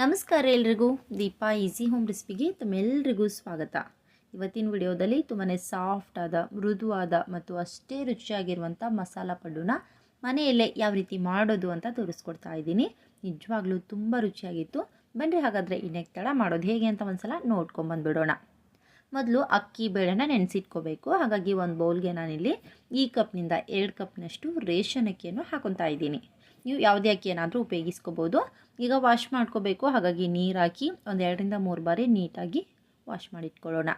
ನಮಸ್ಕಾರ ಎಲ್ರಿಗೂ. Deepa easy home ರೆಸಿಪಿಗೆ ತಮ್ಮೆಲ್ಲರಿಗೂ ಸ್ವಾಗತ. ಇವತ್ತಿನ ವಿಡಿಯೋದಲ್ಲಿ ತುಂಬಾ ಸಾಫ್ಟ್ ಆದ, ಮೃದುವಾದ ಮತ್ತು ಅಷ್ಟೇ ರುಚಿಯಾಗಿರುವಂಥ ಮಸಾಲ ಪಡ್ಡುನ ಮನೆಯಲ್ಲೇ ಯಾವ ರೀತಿ ಮಾಡೋದು ಅಂತ ತೋರಿಸ್ಕೊಡ್ತಾ ಇದ್ದೀನಿ. ನಿಜವಾಗ್ಲೂ ತುಂಬ ರುಚಿಯಾಗಿತ್ತು. ಬನ್ನಿ ಹಾಗಾದರೆ ಇನ್ನೇನು ತಡ ಮಾಡೋದು ಹೇಗೆ ಅಂತ ಒಂದ್ಸಲ ನೋಡ್ಕೊಂಬಂದುಬಿಡೋಣ. ಮೊದಲು ಅಕ್ಕಿ ಬೇಳೆನ ನೆನೆಸಿಟ್ಕೋಬೇಕು. ಹಾಗಾಗಿ ಒಂದು ಬೌಲ್ಗೆ ನಾನಿಲ್ಲಿ ಈ ಕಪ್ನಿಂದ 2 ಕಪ್ನಷ್ಟು ರೇಷನ್ ಅಕ್ಕಿಯನ್ನು ಹಾಕೊತಾ ಇದ್ದೀನಿ. ನೀವು ಯಾವುದೇ ಅಕ್ಕಿ ಏನಾದರೂ ಉಪಯೋಗಿಸ್ಕೋಬೋದು. ಈಗ ವಾಶ್ ಮಾಡ್ಕೋಬೇಕು. ಹಾಗಾಗಿ ನೀರು ಹಾಕಿ ಒಂದು 2ರಿಂದ 3 ಬಾರಿ ನೀಟಾಗಿ ವಾಶ್ ಮಾಡಿಟ್ಕೊಳ್ಳೋಣ.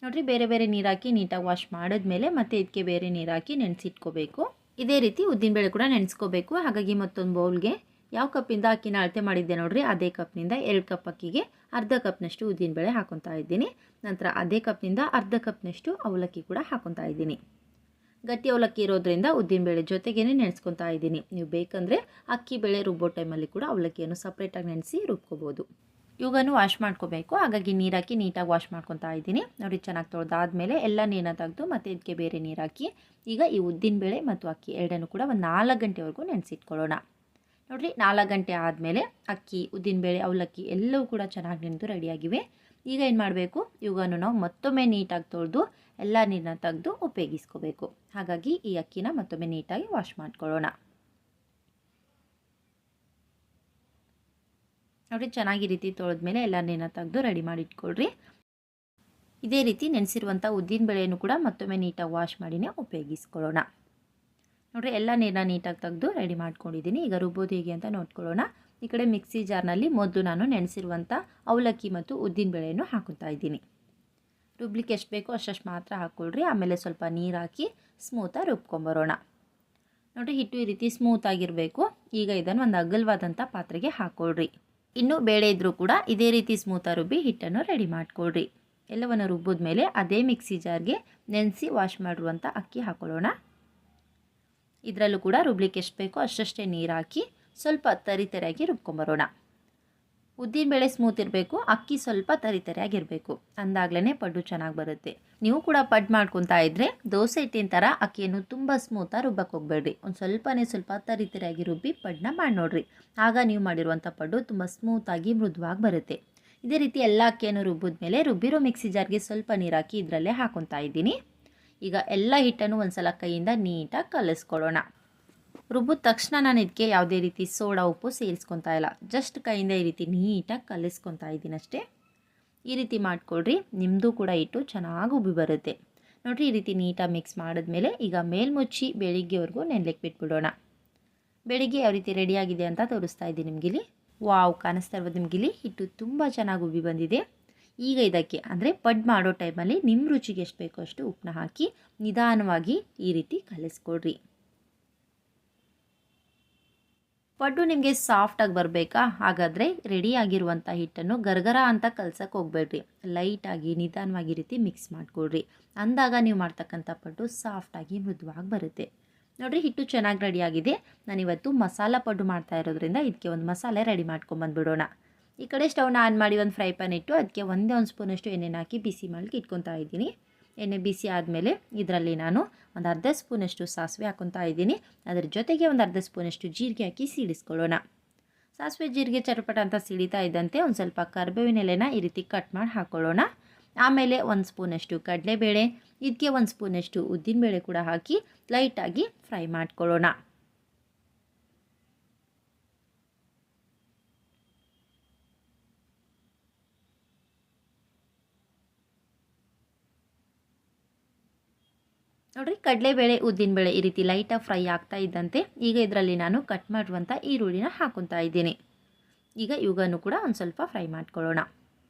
ನೋಡಿರಿ, ಬೇರೆ ಬೇರೆ ನೀರು ಹಾಕಿ ನೀಟಾಗಿ ವಾಶ್ ಮಾಡಿದ್ಮೇಲೆ ಮತ್ತೆ ಇದಕ್ಕೆ ಬೇರೆ ನೀರು ಹಾಕಿ ನೆನೆಸಿಟ್ಕೋಬೇಕು. ಇದೇ ರೀತಿ ಉದ್ದಿನಬೇಳೆ ಕೂಡ ನೆನೆಸ್ಕೋಬೇಕು. ಹಾಗಾಗಿ ಮತ್ತೊಂದು ಬೌಲ್ಗೆ ಯಾವ ಕಪ್ಪಿಂದ ಅಕ್ಕಿನ ಅಳತೆ ಮಾಡಿದ್ದೆ ನೋಡಿರಿ, ಅದೇ ಕಪ್ನಿಂದ 2 ಕಪ್ ಅಕ್ಕಿಗೆ ಅರ್ಧ ಕಪ್ನಷ್ಟು ಉದ್ದಿನಬೇಳೆ ಹಾಕೊತಾ ಇದ್ದೀನಿ. ನಂತರ ಅದೇ ಕಪ್ನಿಂದ ಅರ್ಧ ಕಪ್ನಷ್ಟು ಅವಲಕ್ಕಿ ಕೂಡ ಹಾಕೊತಾ ಇದ್ದೀನಿ. ಗಟ್ಟಿ ಅವಲಕ್ಕಿ ಇರೋದ್ರಿಂದ ಉದ್ದಿನಬೇಳೆ ಜೊತೆಗೇ ನೆನೆಸ್ಕೊತಾ ಇದ್ದೀನಿ. ನೀವು ಬೇಕಂದರೆ ಅಕ್ಕಿ ಬೇಳೆ ರುಬ್ಬೋ ಟೈಮಲ್ಲಿ ಕೂಡ ಅವಲಕ್ಕಿಯನ್ನು ಸಪ್ರೇಟಾಗಿ ನೆನೆಸಿ ರುಬ್ಕೋಬೋದು. ಇವಾಗನೂ ವಾಶ್ ಮಾಡ್ಕೋಬೇಕು. ಹಾಗಾಗಿ ನೀರು ಹಾಕಿ ನೀಟಾಗಿ ವಾಶ್ ಮಾಡ್ಕೊತಾ ಇದ್ದೀನಿ. ನೋಡಿ, ಚೆನ್ನಾಗಿ ತೊಳೆದಾದ್ಮೇಲೆ ಎಲ್ಲ ನೀರನ್ನ ತೆಗೆದು ಮತ್ತೆ ಇದಕ್ಕೆ ಬೇರೆ ನೀರು ಹಾಕಿ ಈಗ ಈ ಉದ್ದಿನಬೇಳೆ ಮತ್ತು ಅಕ್ಕಿ ಎರಡನ್ನೂ ಕೂಡ ಒಂದು 4 ಗಂಟೆವರೆಗೂ ನೆನೆಸಿಟ್ಕೊಳ್ಳೋಣ. ನೋಡಿರಿ, 4 ಗಂಟೆ ಆದಮೇಲೆ ಅಕ್ಕಿ, ಉದ್ದಿನಬೇಳೆ, ಅವಲಕ್ಕಿ ಎಲ್ಲವೂ ಕೂಡ ಚೆನ್ನಾಗಿ ನೆನೆದು ರೆಡಿಯಾಗಿವೆ. ಈಗ ಏನು ಮಾಡಬೇಕು, ಇವುಗಳನ್ನು ನಾವು ಮತ್ತೊಮ್ಮೆ ನೀಟಾಗಿ ತೊಳೆದು ಎಲ್ಲ ನೀರನ್ನ ತೆಗೆದು ಉಪಯೋಗಿಸ್ಕೋಬೇಕು. ಹಾಗಾಗಿ ಈ ಅಕ್ಕಿನ ಮತ್ತೊಮ್ಮೆ ನೀಟಾಗಿ ವಾಶ್ ಮಾಡ್ಕೊಳ್ಳೋಣ. ನೋಡಿ, ಚೆನ್ನಾಗಿ ರೀತಿ ತೊಳೆದ್ಮೇಲೆ ಎಲ್ಲ ನೀರನ್ನ ತೆಗೆದು ರೆಡಿ ಮಾಡಿ ಇಟ್ಕೊಳ್ರಿ. ಇದೇ ರೀತಿ ನೆನೆಸಿರುವಂಥ ಉದ್ದಿನಬೇಳೆಯನ್ನು ಕೂಡ ಮತ್ತೊಮ್ಮೆ ನೀಟಾಗಿ ವಾಶ್ ಮಾಡಿನೇ ಉಪಯೋಗಿಸ್ಕೊಳ್ಳೋಣ. ನೋಡಿರಿ, ಎಲ್ಲ ನೀರನ್ನ ನೀಟಾಗಿ ತೆಗೆದು ರೆಡಿ ಮಾಡ್ಕೊಂಡಿದ್ದೀನಿ. ಈಗ ರುಬ್ಬೋದು ಹೇಗೆ ಅಂತ ನೋಡ್ಕೊಳ್ಳೋಣ. ಈ ಕಡೆ ಮಿಕ್ಸಿ ಜಾರ್ನಲ್ಲಿ ಮೊದಲು ನಾನು ನೆನೆಸಿರುವಂಥ ಅವಲಕ್ಕಿ ಮತ್ತು ಉದ್ದಿನಬೇಳೆಯನ್ನು ಹಾಕುತ್ತಾ ಇದ್ದೀನಿ. ರುಬ್ಲಿಕ್ಕೆ ಎಷ್ಟು ಬೇಕೋ ಅಷ್ಟು ಮಾತ್ರ ಹಾಕ್ಕೊಳ್ರಿ. ಆಮೇಲೆ ಸ್ವಲ್ಪ ನೀರು ಹಾಕಿ ಸ್ಮೂತಾಗಿ ರುಬ್ಕೊಂಬರೋಣ. ನೋಡಿರಿ, ಹಿಟ್ಟು ಈ ರೀತಿ ಸ್ಮೂತಾಗಿರಬೇಕು. ಈಗ ಇದನ್ನು ಒಂದು ಅಗಲವಾದಂಥ ಪಾತ್ರೆಗೆ ಹಾಕ್ಕೊಳ್ರಿ. ಇನ್ನೂ ಬೇಳೆ ಇದ್ದರೂ ಕೂಡ ಇದೇ ರೀತಿ ಸ್ಮೂತಾಗಿ ರುಬ್ಬಿ ಹಿಟ್ಟನ್ನು ರೆಡಿ ಮಾಡ್ಕೊಳ್ರಿ. ಎಲ್ಲವನ್ನು ರುಬ್ಬಿದ್ಮೇಲೆ ಅದೇ ಮಿಕ್ಸಿ ಜಾರ್ಗೆ ನೆನೆಸಿ ವಾಶ್ ಮಾಡಿರುವಂಥ ಅಕ್ಕಿ ಹಾಕ್ಕೊಳ್ಳೋಣ. ಇದರಲ್ಲೂ ಕೂಡ ರುಬ್ಲಿಕ್ಕೆ ಎಷ್ಟು ಬೇಕೋ ಅಷ್ಟೇ ನೀರು ಹಾಕಿ ಸ್ವಲ್ಪ ತರಿತರಿಯಾಗಿ ರುಬ್ಕೊಂಬರೋಣ. ಉದ್ದಿನಬೇಳೆ ಸ್ಮೂತ್ ಇರಬೇಕು, ಅಕ್ಕಿ ಸ್ವಲ್ಪ ತರಿತರಿಯಾಗಿರಬೇಕು. ಅಂದಾಗ್ಲೇ ಪಡ್ಡು ಚೆನ್ನಾಗಿ ಬರುತ್ತೆ. ನೀವು ಕೂಡ ಪಡ್ಡು ಮಾಡ್ಕೊತಾ ಇದ್ದರೆ ದೋಸೆ ಹಿಟ್ಟಿನ ಥರ ಅಕ್ಕಿಯನ್ನು ತುಂಬ ಸ್ಮೂತಾಗಿ ರುಬ್ಬಕ್ಕೆ ಹೋಗಬೇಡ್ರಿ. ಒಂದು ಸ್ವಲ್ಪ ತರಿತರಿಯಾಗಿ ರುಬ್ಬಿ ಪಡ್ಡನ್ನ ಮಾಡಿ ನೋಡಿರಿ. ಆಗ ನೀವು ಮಾಡಿರುವಂಥ ಪಡ್ಡು ತುಂಬ ಸ್ಮೂತಾಗಿ ಮೃದುವಾಗಿ ಬರುತ್ತೆ. ಇದೇ ರೀತಿ ಎಲ್ಲ ಅಕ್ಕಿಯನ್ನು ರುಬ್ಬಿದ್ಮೇಲೆ ರುಬ್ಬಿರೋ ಮಿಕ್ಸಿ ಜಾರ್ಗೆ ಸ್ವಲ್ಪ ನೀರು ಹಾಕಿ ಇದರಲ್ಲೇ ಹಾಕೊತಾ ಇದ್ದೀನಿ. ಈಗ ಎಲ್ಲ ಹಿಟ್ಟನ್ನು ಒಂದ್ಸಲ ಕೈಯಿಂದ ನೀಟಾಗಿ ಕಲಿಸ್ಕೊಳ್ಳೋಣ. ರುಬ್ಬಿದ ತಕ್ಷಣ ನಾನು ಇದಕ್ಕೆ ಯಾವುದೇ ರೀತಿ ಸೋಡಾ ಉಪ್ಪು ಸೇರಿಸ್ಕೊತಾ ಇಲ್ಲ. ಜಸ್ಟ್ ಕೈಯಿಂದ ಈ ರೀತಿ ನೀಟಾಗಿ ಕಲಿಸ್ಕೊತಾ ಇದ್ದೀನಿ ಅಷ್ಟೇ. ಈ ರೀತಿ ಮಾಡ್ಕೊಳ್ರಿ. ನಿಮ್ಮದು ಕೂಡ ಹಿಟ್ಟು ಚೆನ್ನಾಗಿ ಉಬ್ಬಿ ಬರುತ್ತೆ. ನೋಡಿರಿ, ಈ ರೀತಿ ನೀಟಾಗಿ ಮಿಕ್ಸ್ ಮಾಡಿದ್ಮೇಲೆ ಈಗ ಮೇಲ್ಮುಚ್ಚಿ ಬೆಳಿಗ್ಗೆವರೆಗೂ ನೆನ್ಲಿಕ್ಕೆ ಬಿಟ್ಬಿಡೋಣ. ಬೆಳಿಗ್ಗೆ ಯಾವ ರೀತಿ ರೆಡಿಯಾಗಿದೆ ಅಂತ ತೋರಿಸ್ತಾ ಇದ್ದೀನಿ ನಿಮಗಿಲ್ಲಿ. ವಾವ್, ಕಾಣಿಸ್ತಾ ಇರ್ಬೋದು ನಿಮಗಿಲ್ಲಿ ಹಿಟ್ಟು ತುಂಬ ಚೆನ್ನಾಗಿ ಉಬ್ಬಿ ಬಂದಿದೆ. ಈಗ ಇದಕ್ಕೆ ಅಂದರೆ ಪಡ್ಡು ಮಾಡೋ ಟೈಮಲ್ಲಿ ನಿಮ್ಮ ರುಚಿಗೆ ಎಷ್ಟು ಬೇಕೋ ಅಷ್ಟು ಉಪ್ಪನ್ನ ಹಾಕಿ ನಿಧಾನವಾಗಿ ಈ ರೀತಿ ಕಲಿಸ್ಕೊಡ್ರಿ. ಪಡ್ಡು ನಿಮಗೆ ಸಾಫ್ಟಾಗಿ ಬರಬೇಕಾ? ಹಾಗಾದರೆ ರೆಡಿಯಾಗಿರುವಂಥ ಹಿಟ್ಟನ್ನು ಗರಗರ ಅಂತ ಕಲ್ಸಕ್ಕೆ ಹೋಗಬೇಡ್ರಿ. ಲೈಟಾಗಿ ನಿಧಾನವಾಗಿ ರೀತಿ ಮಿಕ್ಸ್ ಮಾಡಿಕೊಡ್ರಿ. ಅಂದಾಗ ನೀವು ಮಾಡ್ತಕ್ಕಂಥ ಪಡ್ಡು ಸಾಫ್ಟಾಗಿ ಮೃದುವಾಗಿ ಬರುತ್ತೆ. ನೋಡಿರಿ, ಹಿಟ್ಟು ಚೆನ್ನಾಗಿ ರೆಡಿಯಾಗಿದೆ. ನಾನಿವತ್ತು ಮಸಾಲ ಪಡ್ಡು ಮಾಡ್ತಾ ಇರೋದ್ರಿಂದ ಇದಕ್ಕೆ ಒಂದು ಮಸಾಲೆ ರೆಡಿ ಮಾಡ್ಕೊಂಬಂದುಬಿಡೋಣ. ಈ ಕಡೆ ಸ್ಟವ್ನ ಆನ್ ಮಾಡಿ ಒಂದು ಫ್ರೈ ಪ್ಯಾನ್ ಇಟ್ಟು ಅದಕ್ಕೆ ಒಂದೇ ಒಂದು ಸ್ಪೂನಷ್ಟು ಎಣ್ಣೆನ ಹಾಕಿ ಬಿಸಿ ಮಾಡಲಿಕ್ಕೆ ಇಟ್ಕೊತಾ ಇದ್ದೀನಿ. ಎಣ್ಣೆ ಬಿಸಿ ಆದಮೇಲೆ ಇದರಲ್ಲಿ ನಾನು ಒಂದು ಅರ್ಧ ಸ್ಪೂನಷ್ಟು ಸಾಸಿವೆ ಹಾಕ್ಕೊತಾ ಇದ್ದೀನಿ. ಅದರ ಜೊತೆಗೆ ಒಂದು ಅರ್ಧ ಸ್ಪೂನಷ್ಟು ಜೀರಿಗೆ ಹಾಕಿ ಸಿಡಿಸ್ಕೊಳ್ಳೋಣ. ಸಾಸಿವೆ ಜೀರಿಗೆ ಚಟಪಟ ಅಂತ ಸಿಡಿತಾ ಇದ್ದಂತೆ ಒಂದು ಸ್ವಲ್ಪ ಕರಿಬೇವಿನ ಎಲೆನ ಈ ರೀತಿ ಕಟ್ ಮಾಡಿ ಹಾಕ್ಕೊಳ್ಳೋಣ. ಆಮೇಲೆ 1 ಸ್ಪೂನಷ್ಟು ಕಡಲೆಬೇಳೆ, ಇದಕ್ಕೆ 1 ಸ್ಪೂನಷ್ಟು ಉದ್ದಿನಬೇಳೆ ಕೂಡ ಹಾಕಿ ಲೈಟಾಗಿ ಫ್ರೈ ಮಾಡ್ಕೊಳ್ಳೋಣ. ನೋಡಿರಿ, ಕಡಲೆಬೇಳೆ, ಉದ್ದಿನಬೇಳೆ ಈ ರೀತಿ ಲೈಟಾಗಿ ಫ್ರೈ ಆಗ್ತಾ ಇದ್ದಂತೆ ಈಗ ಇದರಲ್ಲಿ ನಾನು ಕಟ್ ಮಾಡಿರುವಂಥ ಈರುಳ್ಳಿನ ಹಾಕ್ಕೊತಾ ಇದ್ದೀನಿ. ಈಗ ಇವುಗಳನ್ನು ಕೂಡ ಒಂದು ಸ್ವಲ್ಪ ಫ್ರೈ ಮಾಡ್ಕೊಳ್ಳೋಣ.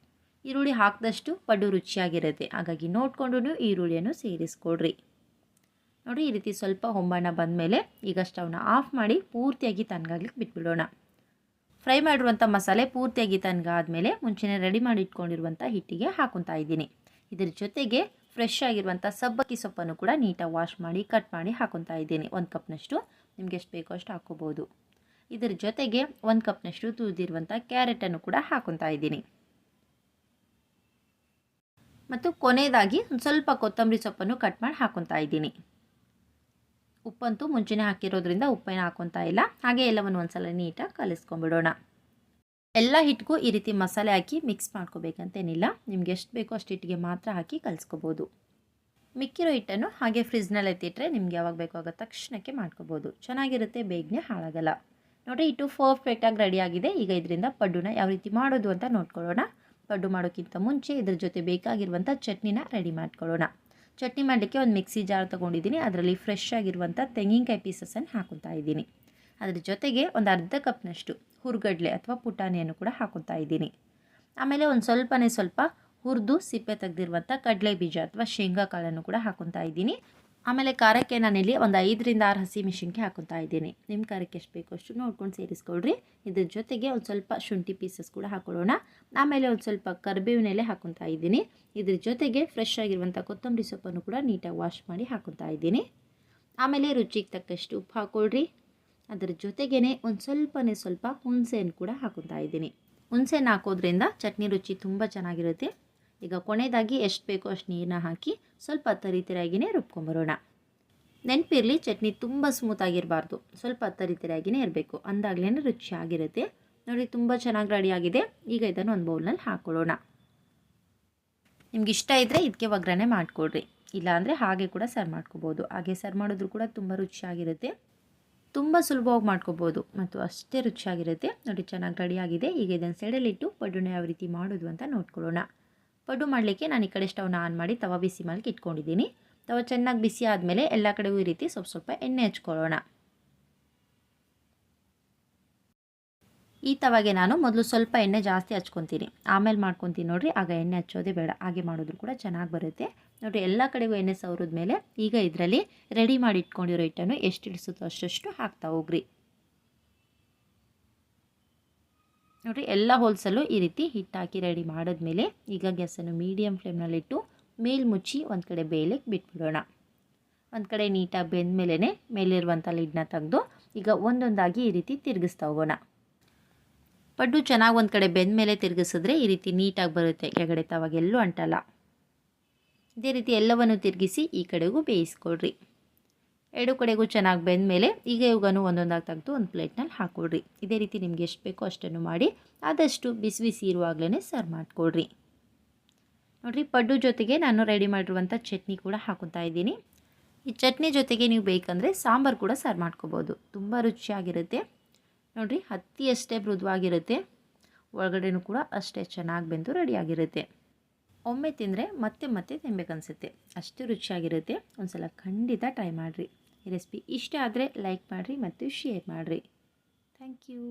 ಈರುಳ್ಳಿ ಹಾಕಿದಷ್ಟು ಪಡ್ಡು ರುಚಿಯಾಗಿರುತ್ತೆ. ಹಾಗಾಗಿ ನೋಡಿಕೊಂಡು ಈರುಳ್ಳಿಯನ್ನು ಸೇರಿಸ್ಕೊಡ್ರಿ. ನೋಡಿ, ಈ ರೀತಿ ಸ್ವಲ್ಪ ಹೊಂಬಣ್ಣ ಬಂದಮೇಲೆ ಈಗ ಸ್ಟವ್ನ ಆಫ್ ಮಾಡಿ ಪೂರ್ತಿಯಾಗಿ ತಣ್ಣಗಾಗ್ಲಿಕ್ಕೆ ಬಿಟ್ಬಿಡೋಣ. ಫ್ರೈ ಮಾಡಿರುವಂಥ ಮಸಾಲೆ ಪೂರ್ತಿಯಾಗಿ ತಣ್ಣಗಾದ್ಮೇಲೆ ಮುಂಚೆನೇ ರೆಡಿ ಮಾಡಿ ಇಟ್ಕೊಂಡಿರುವಂಥ ಹಿಟ್ಟಿಗೆ ಹಾಕ್ಕೊತಾ ಇದ್ದೀನಿ. ಇದರ ಜೊತೆಗೆ ಫ್ರೆಶ್ ಆಗಿರುವಂಥ ಸಬ್ಬಕ್ಕಿ ಸೊಪ್ಪನ್ನು ಕೂಡ ನೀಟಾಗಿ ವಾಶ್ ಮಾಡಿ ಕಟ್ ಮಾಡಿ ಹಾಕ್ಕೊತಾ ಇದ್ದೀನಿ. 1 ಕಪ್ನಷ್ಟು, ನಿಮಗೆ ಎಷ್ಟು ಬೇಕೋ ಅಷ್ಟು ಹಾಕ್ಕೋಬೋದು. ಇದರ ಜೊತೆಗೆ 1 ಕಪ್ನಷ್ಟು ತುರಿದಿರುವಂಥ ಕ್ಯಾರೆಟನ್ನು ಕೂಡ ಹಾಕ್ಕೊತಾ ಇದ್ದೀನಿ. ಮತ್ತು ಕೊನೆಯದಾಗಿ ಒಂದು ಸ್ವಲ್ಪ ಕೊತ್ತಂಬರಿ ಸೊಪ್ಪನ್ನು ಕಟ್ ಮಾಡಿ ಹಾಕ್ಕೊತಾ ಇದ್ದೀನಿ. ಉಪ್ಪಂತೂ ಮುಂಚೆನೇ ಹಾಕಿರೋದ್ರಿಂದ ಉಪ್ಪೇನು ಹಾಕ್ಕೊತಾ ಇಲ್ಲ. ಹಾಗೆ ಎಲ್ಲವನ್ನು ಒಂದ್ಸಲ ನೀಟಾಗಿ ಕಲಿಸ್ಕೊಂಡ್ಬಿಡೋಣ. ಎಲ್ಲ ಹಿಟ್ಟಿಗೂ ಈ ರೀತಿ ಮಸಾಲೆ ಹಾಕಿ ಮಿಕ್ಸ್ ಮಾಡ್ಕೋಬೇಕಂತೇನಿಲ್ಲ, ನಿಮ್ಗೆ ಎಷ್ಟು ಬೇಕೋ ಅಷ್ಟು ಹಿಟ್ಟಿಗೆ ಮಾತ್ರ ಹಾಕಿ ಕಲಿಸ್ಕೋಬೋದು. ಮಿಕ್ಕಿರೋ ಹಿಟ್ಟನ್ನು ಹಾಗೆ ಫ್ರಿಜ್ನಲ್ಲಿ ಎತ್ತಿಟ್ರೆ ನಿಮ್ಗೆ ಯಾವಾಗ ಬೇಕೋ ಆಗ ತಕ್ಷಣಕ್ಕೆ ಮಾಡ್ಕೋಬೋದು. ಚೆನ್ನಾಗಿರುತ್ತೆ, ಬೇಗನೆ ಹಾಳಾಗಲ್ಲ. ನೋಡಿ ಹಿಟ್ಟು ಪರ್ಫೆಕ್ಟಾಗಿ ರೆಡಿಯಾಗಿದೆ. ಈಗ ಇದರಿಂದ ಪಡ್ಡುನ ಯಾವ ರೀತಿ ಮಾಡೋದು ಅಂತ ನೋಡ್ಕೊಳ್ಳೋಣ. ಪಡ್ಡು ಮಾಡೋಕ್ಕಿಂತ ಮುಂಚೆ ಇದ್ರ ಜೊತೆ ಬೇಕಾಗಿರುವಂಥ ಚಟ್ನಿನ ರೆಡಿ ಮಾಡ್ಕೊಳ್ಳೋಣ. ಚಟ್ನಿ ಮಾಡಲಿಕ್ಕೆ ಒಂದು ಮಿಕ್ಸಿ ಜಾರ್ ತೊಗೊಂಡಿದ್ದೀನಿ. ಅದರಲ್ಲಿ ಫ್ರೆಶ್ ಆಗಿರುವಂಥ ತೆಂಗಿನಕಾಯಿ ಪೀಸಸನ್ನು ಹಾಕೊತಾ ಇದ್ದೀನಿ. ಅದ್ರ ಜೊತೆಗೆ ಒಂದು ಅರ್ಧ ಕಪ್ನಷ್ಟು ಹುರ್ಗಡ್ಲೆ ಅಥವಾ ಪುಟಾಣಿಯನ್ನು ಕೂಡ ಹಾಕೊತಾ ಇದ್ದೀನಿ. ಆಮೇಲೆ ಒಂದು ಸ್ವಲ್ಪ ಹುರಿದು ಸಿಪ್ಪೆ ತೆಗೆದಿರುವಂಥ ಕಡಲೆ ಬೀಜ ಅಥವಾ ಶೇಂಗಾ ಕಾಳನ್ನು ಕೂಡ ಹಾಕೊತಾ ಇದ್ದೀನಿ. ಆಮೇಲೆ ಖಾರಕ್ಕೆ ನಾನಿಲ್ಲಿ ಒಂದು 5ರಿಂದ 6 ಹಸಿಮೆಣಸಿನ್ಕಾಯಿ ಹಾಕೊತಾ ಇದ್ದೀನಿ. ನಿಮ್ಮ ಖಾರಕ್ಕೆ ಎಷ್ಟು ಬೇಕೋ ಅಷ್ಟು ನೋಡ್ಕೊಂಡು ಸೇರಿಸ್ಕೊಳ್ರಿ. ಇದ್ರ ಜೊತೆಗೆ ಒಂದು ಸ್ವಲ್ಪ ಶುಂಠಿ ಪೀಸಸ್ ಕೂಡ ಹಾಕೊಳ್ಳೋಣ. ಆಮೇಲೆ ಒಂದು ಸ್ವಲ್ಪ ಕರಿಬೇವಿನ ಎಲೆ ಹಾಕೊತಾ ಇದ್ದೀನಿ. ಇದ್ರ ಜೊತೆಗೆ ಫ್ರೆಶ್ ಆಗಿರುವಂಥ ಕೊತ್ತಂಬರಿ ಸೊಪ್ಪನ್ನು ಕೂಡ ನೀಟಾಗಿ ವಾಶ್ ಮಾಡಿ ಹಾಕೊತಾ ಇದ್ದೀನಿ. ಆಮೇಲೆ ರುಚಿಗೆ ತಕ್ಕಷ್ಟು ಉಪ್ಪು ಹಾಕ್ಕೊಳ್ರಿ. ಅದರ ಜೊತೆಗೇ ಒಂದು ಸ್ವಲ್ಪ ಹುಣಸೆಯನ್ನು ಕೂಡ ಹಾಕೊತಾ ಇದ್ದೀನಿ. ಹುಣಸೆಯನ್ನು ಹಾಕೋದ್ರಿಂದ ಚಟ್ನಿ ರುಚಿ ತುಂಬ ಚೆನ್ನಾಗಿರುತ್ತೆ. ಈಗ ಕೊನೆಯದಾಗಿ ಎಷ್ಟು ಬೇಕೋ ಅಷ್ಟು ನೀರನ್ನ ಹಾಕಿ ಸ್ವಲ್ಪ ತರಿತರಿಯಾಗಿಯೇ ರುಬ್ಕೊಂಬರೋಣ. ನೆನಪಿರಲಿ, ಚಟ್ನಿ ತುಂಬ ಸ್ಮೂತಾಗಿರಬಾರ್ದು, ಸ್ವಲ್ಪ ತರಿತರಿಯಾಗಿಯೇ ಇರಬೇಕು, ಅಂದಾಗಲೇ ರುಚಿಯಾಗಿರುತ್ತೆ. ನೋಡಿ, ತುಂಬ ಚೆನ್ನಾಗಿ ರೆಡಿಯಾಗಿದೆ. ಈಗ ಇದನ್ನು ಒಂದು ಬೌಲ್ನಲ್ಲಿ ಹಾಕ್ಕೊಳ್ಳೋಣ. ನಿಮ್ಗೆ ಇಷ್ಟ ಇದ್ದರೆ ಇದಕ್ಕೆ ಒಗ್ಗರಣೆ ಮಾಡಿಕೊಡ್ರಿ, ಇಲ್ಲಾಂದರೆ ಹಾಗೆ ಕೂಡ ಸರ್ವ್ ಮಾಡ್ಕೋಬೋದು. ಹಾಗೆ ಸರ್ವ್ ಮಾಡಿದ್ರೂ ಕೂಡ ತುಂಬ ರುಚಿಯಾಗಿರುತ್ತೆ. ತುಂಬ ಸುಲಭವಾಗಿ ಮಾಡ್ಕೋಬೋದು ಮತ್ತು ಅಷ್ಟೇ ರುಚಿಯಾಗಿರುತ್ತೆ. ನೋಡಿ, ಚೆನ್ನಾಗಿ ರೆಡಿಯಾಗಿದೆ. ಈಗ ಇದನ್ನು ಸೈಡಲ್ಲಿಟ್ಟು ಪಡ್ಡುನ ಯಾವ ರೀತಿ ಮಾಡೋದು ಅಂತ ನೋಡ್ಕೊಳ್ಳೋಣ. ಪಡ್ಡು ಮಾಡಲಿಕ್ಕೆ ನಾನು ಈ ಕಡೆ ಸ್ಟವ್ನ ಆನ್ ಮಾಡಿ ತವ ಬಿಸಿ ಮಾಡಲಿಕ್ಕೆ ಇಟ್ಕೊಂಡಿದ್ದೀನಿ. ತವ ಚೆನ್ನಾಗಿ ಬಿಸಿ ಆದಮೇಲೆ ಎಲ್ಲ ಕಡೆಗೂ ಈ ರೀತಿ ಸ್ವಲ್ಪ ಎಣ್ಣೆ ಹಚ್ಕೊಳ್ಳೋಣ. ಈ ತವಾಗೆ ನಾನು ಮೊದಲು ಸ್ವಲ್ಪ ಎಣ್ಣೆ ಜಾಸ್ತಿ ಹಚ್ಕೊತೀನಿ, ಆಮೇಲೆ ಮಾಡ್ಕೊತೀನಿ ನೋಡಿರಿ. ಆಗ ಎಣ್ಣೆ ಹಚ್ಚೋದೇ ಬೇಡ, ಹಾಗೆ ಮಾಡಿದ್ರು ಕೂಡ ಚೆನ್ನಾಗಿ ಬರುತ್ತೆ. ನೋಡಿರಿ, ಎಲ್ಲ ಕಡೆಗೂ ಎಣ್ಣೆ ಸವರಿದ ಮೇಲೆ ಈಗ ಇದರಲ್ಲಿ ರೆಡಿ ಮಾಡಿ ಇಟ್ಕೊಂಡಿರೋ ಹಿಟ್ಟನ್ನು ಎಷ್ಟು ಇಡಿಸುತ್ತೋ ಅಷ್ಟು ಹಾಕ್ತಾ ಹೋಗ್ರಿ. ನೋಡಿರಿ, ಎಲ್ಲ ಹೋಲ್ಸಲ್ಲೂ ಈ ರೀತಿ ಹಿಟ್ಟು ಹಾಕಿ ರೆಡಿ ಮಾಡಿದ್ಮೇಲೆ ಈಗ ಗ್ಯಾಸನ್ನು ಮೀಡಿಯಮ್ ಫ್ಲೇಮ್ನಲ್ಲಿಟ್ಟು ಮೇಲ್ಮುಚ್ಚಿ ಒಂದು ಕಡೆ ಬೇಯಲಿಕ್ಕೆ ಬಿಟ್ಬಿಡೋಣ. ಒಂದು ಕಡೆ ನೀಟಾಗಿ ಬೆಂದ ಮೇಲೇ ಮೇಲಿರುವಂಥ ಲಿಡ್ನ ತೆಗೆದು ಈಗ ಒಂದೊಂದಾಗಿ ಈ ರೀತಿ ತಿರುಗಿಸ್ತಾ ಹೋಗೋಣ. ಪಡ್ಡು ಚೆನ್ನಾಗಿ ಒಂದು ಕಡೆ ಬೆಂದ ಮೇಲೆ ತಿರುಗಿಸಿದ್ರೆ ಈ ರೀತಿ ನೀಟಾಗಿ ಬರುತ್ತೆ, ಕೆಳಗಡೆ ತವಾಗೆಲ್ಲೂ ಅಂಟಲ್ಲ. ಇದೇ ರೀತಿ ಎಲ್ಲವನ್ನು ತಿರುಗಿಸಿ ಈ ಕಡೆಗೂ ಬೇಯಿಸ್ಕೊಳ್ರಿ. ಎರಡು ಕಡೆಗೂ ಚೆನ್ನಾಗಿ ಬೆಂದ ಮೇಲೆ ಈಗ ಇವಾಗನು ಒಂದೊಂದಾಗಿ ತೆಗೆದು ಒಂದು ಪ್ಲೇಟ್ನಲ್ಲಿ ಹಾಕ್ಕೊಳ್ರಿ. ಇದೇ ರೀತಿ ನಿಮ್ಗೆ ಎಷ್ಟು ಬೇಕೋ ಅಷ್ಟನ್ನು ಮಾಡಿ ಆದಷ್ಟು ಬಿಸಿ ಬಿಸಿ ಇರುವಾಗಲೇ ಸರ್ವ್ ಮಾಡಿಕೊಡ್ರಿ. ನೋಡಿರಿ, ಪಡ್ಡು ಜೊತೆಗೆ ನಾನು ರೆಡಿ ಮಾಡಿರುವಂಥ ಚಟ್ನಿ ಕೂಡ ಹಾಕೊತಾ ಇದ್ದೀನಿ. ಈ ಚಟ್ನಿ ಜೊತೆಗೆ ನೀವು ಬೇಕಂದರೆ ಸಾಂಬಾರು ಕೂಡ ಸರ್ವ್ ಮಾಡ್ಕೋಬೋದು, ತುಂಬ ರುಚಿಯಾಗಿರುತ್ತೆ. ನೋಡಿರಿ, ಹತ್ತಿಯಷ್ಟೇ ಮೃದುವಾಗಿರುತ್ತೆ, ಒಳಗಡೆನೂ ಕೂಡ ಅಷ್ಟೇ ಚೆನ್ನಾಗಿ ಬೆಂದು ರೆಡಿಯಾಗಿರುತ್ತೆ. ಒಮ್ಮೆ ತಿಂದರೆ ಮತ್ತೆ ತಿನ್ನಬೇಕನ್ಸುತ್ತೆ, ಅಷ್ಟು ರುಚಿಯಾಗಿರುತ್ತೆ. ಒಂದು ಸಲ ಖಂಡಿತ ಟ್ರೈ ಮಾಡಿರಿ. ಈ ರೆಸಿಪಿ ಇಷ್ಟ ಆದರೆ ಲೈಕ್ ಮಾಡಿರಿ ಮತ್ತು ಶೇರ್ ಮಾಡಿರಿ. Thank you.